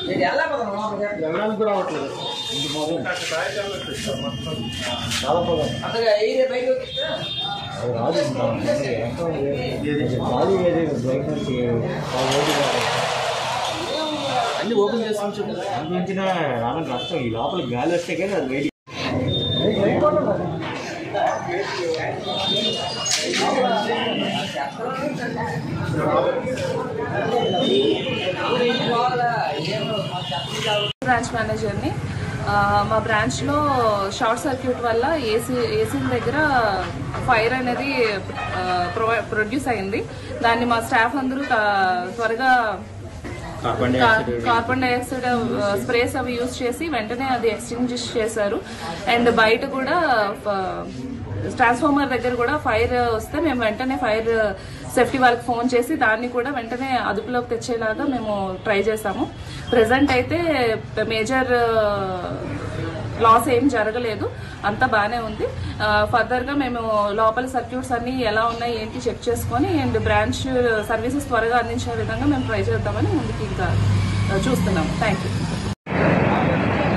వెళ్ళడానికి కూడా అవ్వట్లేదు. చాలా పొగ అది రాదు. ఖాళీ ఏది బయట నుంచి అన్ని ఓపెన్ చేసుకుంటున్నా రావడం కష్టం. ఈ లోపల గాలి వస్తే కానీ అది వేడి. బ్రాంచ్ మేనేజర్ని. మా బ్రాంచ్లో షార్ట్ సర్క్యూట్ వల్ల ఏసీ దగ్గర ఫైర్ అనేది ప్రొడ్యూస్ అయింది. దాన్ని మా స్టాఫ్ అందరూ త్వరగా కార్బన్ డైఆక్సైడ్ స్ప్రేస్ అవి యూజ్ చేసి వెంటనే అది ఎక్స్టింగ్విష్ చేశారు. అండ్ బయట కూడా ట్రాన్స్ఫార్మర్ దగ్గర కూడా ఫైర్ వస్తే మేము వెంటనే ఫైర్ సేఫ్టీ వాళ్ళకి ఫోన్ చేసి దాన్ని కూడా వెంటనే అదుపులోకి తెచ్చేలాగా మేము ట్రై చేసాము. ప్రెజెంట్ అయితే మేజర్ లాస్ ఏం జరగలేదు, అంతా బాగానే ఉంది. ఫర్దర్గా మేము లోపల సర్క్యూట్స్ అన్ని ఎలా ఉన్నాయి ఏంటి చెక్ చేసుకొని అండ్ బ్రాంచ్ సర్వీసెస్ త్వరగా అందించే విధంగా మేము ట్రై చేద్దామని ముందుకు ఇంకా చూస్తున్నాము. Thank you.